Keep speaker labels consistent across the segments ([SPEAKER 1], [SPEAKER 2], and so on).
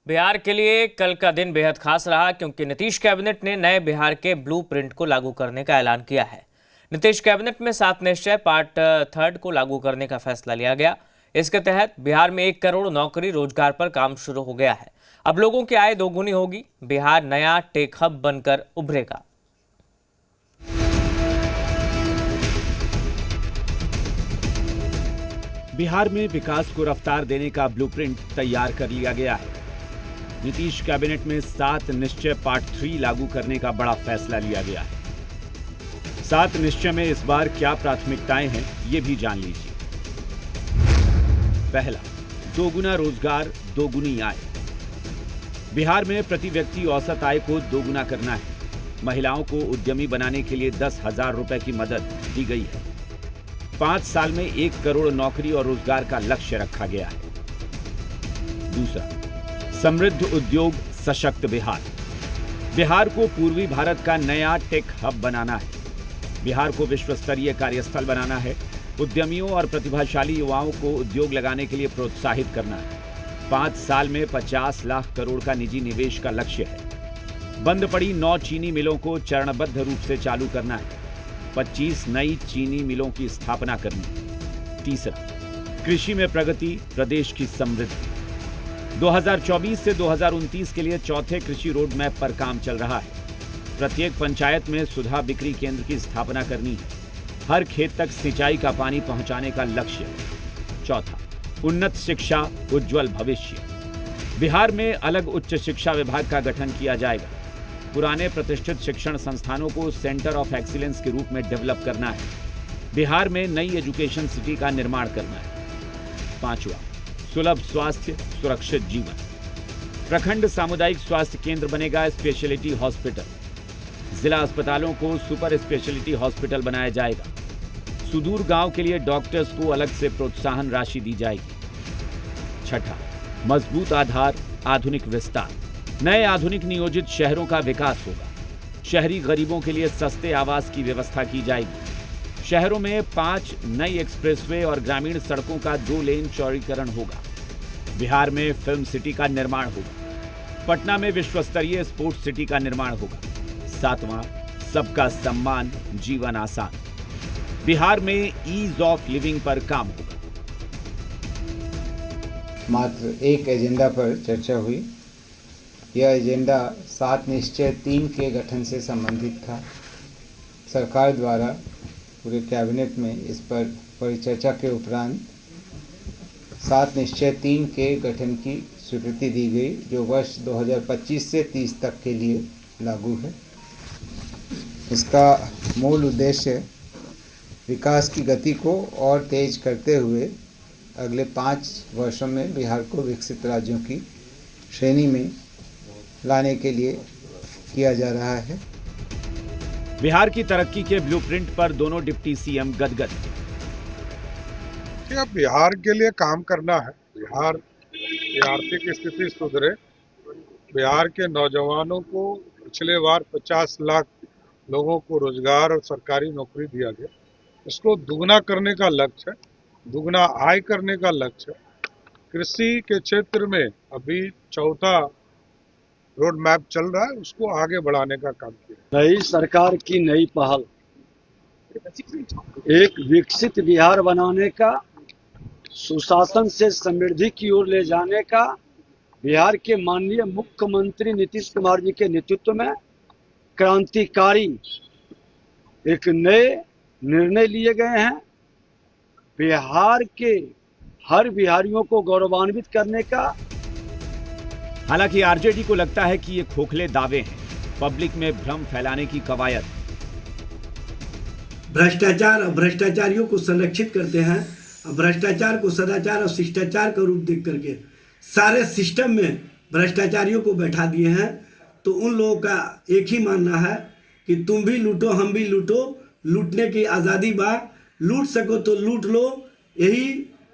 [SPEAKER 1] बिहार के लिए कल का दिन बेहद खास रहा क्योंकि नीतीश कैबिनेट ने नए बिहार के ब्लूप्रिंट को लागू करने का ऐलान किया है। नीतीश कैबिनेट में 7 निश्चय पार्ट 3 को लागू करने का फैसला लिया गया। इसके तहत बिहार में 1 करोड़ नौकरी रोजगार पर काम शुरू हो गया है। अब लोगों की आय दोगुनी होगी। बिहार नया टेक हब बनकर उभरेगा।
[SPEAKER 2] बिहार में विकास को रफ्तार देने का ब्लूप्रिंट तैयार कर लिया गया है। नीतीश कैबिनेट में 7 निश्चय पार्ट 3 लागू करने का बड़ा फैसला लिया गया है। 7 निश्चय में इस बार क्या प्राथमिकताएं हैं, ये भी जान लीजिए। पहला, दोगुना रोजगार, दोगुनी आय। बिहार में प्रति व्यक्ति औसत आय को दोगुना करना है। महिलाओं को उद्यमी बनाने के लिए 10,000 रुपए की मदद दी गई है। 5 साल में 1 करोड़ नौकरी और रोजगार का लक्ष्य रखा गया है। दूसरा, समृद्ध उद्योग, सशक्त बिहार। बिहार को पूर्वी भारत का नया टेक हब बनाना है। बिहार को विश्व स्तरीय कार्यस्थल बनाना है। उद्यमियों और प्रतिभाशाली युवाओं को उद्योग लगाने के लिए प्रोत्साहित करना है। 5 साल में 50 लाख करोड़ का निजी निवेश का लक्ष्य है। बंद पड़ी 9 चीनी मिलों को चरणबद्ध रूप से चालू करना है। 25 नई चीनी मिलों की स्थापना करनी। तीसरा, कृषि में प्रगति, प्रदेश की समृद्धि। 2024 से 2029 के लिए चौथे कृषि रोड मैप पर काम चल रहा है। प्रत्येक पंचायत में सुधा बिक्री केंद्र की स्थापना करनी है। हर खेत तक सिंचाई का पानी पहुंचाने का लक्ष्य है। चौथा, उन्नत शिक्षा, उज्जवल भविष्य। बिहार में अलग उच्च शिक्षा विभाग का गठन किया जाएगा। पुराने प्रतिष्ठित शिक्षण संस्थानों को सेंटर ऑफ एक्सीलेंस के रूप में डेवलप करना है। बिहार में नई एजुकेशन सिटी का निर्माण करना है। पांचवा, सुलभ स्वास्थ्य, सुरक्षित जीवन। प्रखंड सामुदायिक स्वास्थ्य केंद्र बनेगा स्पेशलिटी हॉस्पिटल। जिला अस्पतालों को सुपर स्पेशलिटी हॉस्पिटल बनाया जाएगा। सुदूर गांव के लिए डॉक्टर्स को अलग से प्रोत्साहन राशि दी जाएगी। छठा, मजबूत आधार, आधुनिक विस्तार। नए आधुनिक नियोजित शहरों का विकास होगा। शहरी गरीबों के लिए सस्ते आवास की व्यवस्था की जाएगी। शहरों में 5 नई एक्सप्रेसवे और ग्रामीण सड़कों का 2 लेन चौड़ीकरण होगा। बिहार में फिल्म सिटी का निर्माण होगा। पटना में विश्व स्तरीय स्पोर्ट्स सिटी का निर्माण होगा। 7वां, सबका सम्मान, जीवन आसान। बिहार में ईज ऑफ लिविंग पर काम होगा।
[SPEAKER 3] मात्र एक एजेंडा पर चर्चा हुई। यह एजेंडा 7 निश्चय 3 के गठन से संबंधित था। सरकार द्वारा पूरे कैबिनेट में इस पर परिचर्चा के उपरांत 7 निश्चय 3 के गठन की स्वीकृति दी गई, जो वर्ष 2025 से 30 तक के लिए लागू है। इसका मूल उद्देश्य विकास की गति को और तेज करते हुए अगले 5 वर्षों में बिहार को विकसित राज्यों की श्रेणी में लाने के लिए किया जा रहा है।
[SPEAKER 2] बिहार की तरक्की के ब्लूप्रिंट पर दोनों डिप्टी सीएम गदगद।
[SPEAKER 4] बिहार के लिए काम करना है। बिहार की आर्थिक स्थिति सुधरे। बिहार के नौजवानों को पिछले बार 50 लाख लोगों को रोजगार और सरकारी नौकरी दिया गया। इसको दुगना करने का लक्ष्य है, दुगना आय करने का लक्ष्य है। कृषि के क्षेत्र में अभी चौथा रोड मैप चल रहा है, उसको आगे बढ़ाने का काम किया।
[SPEAKER 5] नई सरकार की नई पहल एक विकसित बिहार बनाने का, सुशासन से समृद्धि की ओर ले जाने का बिहार के माननीय मुख्यमंत्री नीतीश कुमार जी के नेतृत्व में क्रांतिकारी एक नए निर्णय लिए गए हैं। बिहार के हर बिहारियों को गौरवान्वित करने का।
[SPEAKER 2] हालांकि आरजेडी को लगता है कि ये खोखले दावे हैं, पब्लिक में भ्रम फैलाने की कवायद।
[SPEAKER 6] भ्रष्टाचार और भ्रष्टाचारियों को संरक्षित करते हैं। भ्रष्टाचार को सदाचार और शिष्टाचार का रूप देख करके सारे सिस्टम में भ्रष्टाचारियों को बैठा दिए हैं। तो उन लोगों का एक ही मानना है कि तुम भी लूटो, हम भी लूटो, लूटने की आज़ादी बा, लूट सको तो लूट लो। यही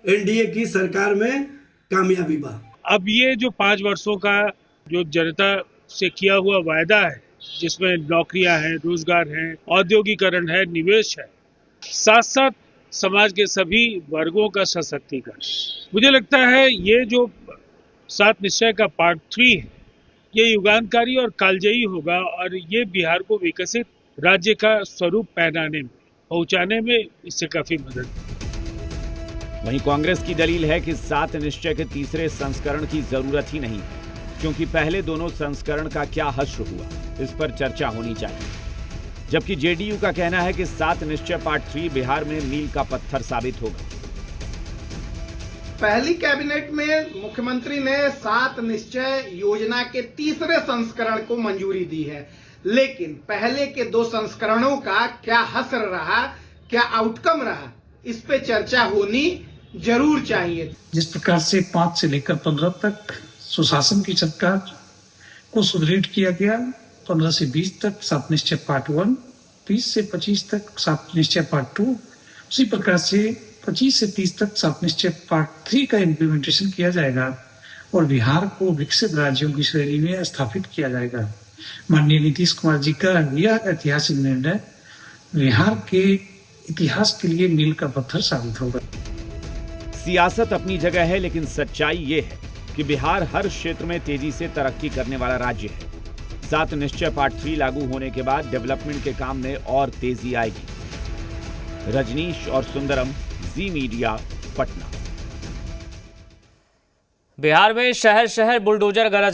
[SPEAKER 6] एनडीए की सरकार में कामयाबी बा।
[SPEAKER 7] अब ये जो 5 वर्षों का जो जनता से किया हुआ वायदा है, जिसमें नौकरियां हैं, रोजगार हैं, औद्योगिकरण है, निवेश है, साथ साथ समाज के सभी वर्गों का सशक्तिकरण, मुझे लगता है ये जो सात निश्चय का पार्ट 3 है, ये युगांतकारी और कालजयी होगा और ये बिहार को विकसित राज्य का स्वरूप पहुंचाने में इससे काफी मदद।
[SPEAKER 2] वहीं कांग्रेस की दलील है कि 7 निश्चय के तीसरे संस्करण की जरूरत ही नहीं है, क्योंकि पहले दोनों संस्करण का क्या हश्र हुआ, इस पर चर्चा होनी चाहिए। जबकि जेडीयू का कहना है कि 7 निश्चय पार्ट 3 बिहार में मील का पत्थर साबित होगा।
[SPEAKER 8] पहली कैबिनेट में मुख्यमंत्री ने 7 निश्चय योजना के तीसरे संस्करण को मंजूरी दी है, लेकिन पहले के 2 संस्करणों का क्या हश्र रहा, क्या आउटकम रहा, इस पे चर्चा होनी जरूर चाहिए।
[SPEAKER 9] जिस प्रकार से 5 से लेकर 15 तक सुशासन की सरकार को सुदृढ़ किया गया, 15 से 20 तक 7 निश्चय पार्ट 1, 20 से 25 तक 7 निश्चय पार्ट 2, उसी प्रकार से 25 से 30 तक 7 निश्चय पार्ट 3 का इम्प्लीमेंटेशन किया जाएगा और बिहार को विकसित राज्यों की श्रेणी में स्थापित किया जाएगा। माननीय नीतीश कुमार जी का यह ऐतिहासिक निर्णय बिहार के इतिहास के लिए मील का पत्थर साबित होगा।
[SPEAKER 2] सियासत अपनी जगह है, लेकिन सच्चाई ये है कि बिहार हर क्षेत्र में तेजी से तरक्की करने वाला राज्य है। 7 निश्चय पार्ट 3 लागू होने के बाद डेवलपमेंट के काम में और तेजी आएगी। रजनीश और सुंदरम, जी मीडिया, पटना।
[SPEAKER 1] बिहार में शहर शहर बुलडोजर गरज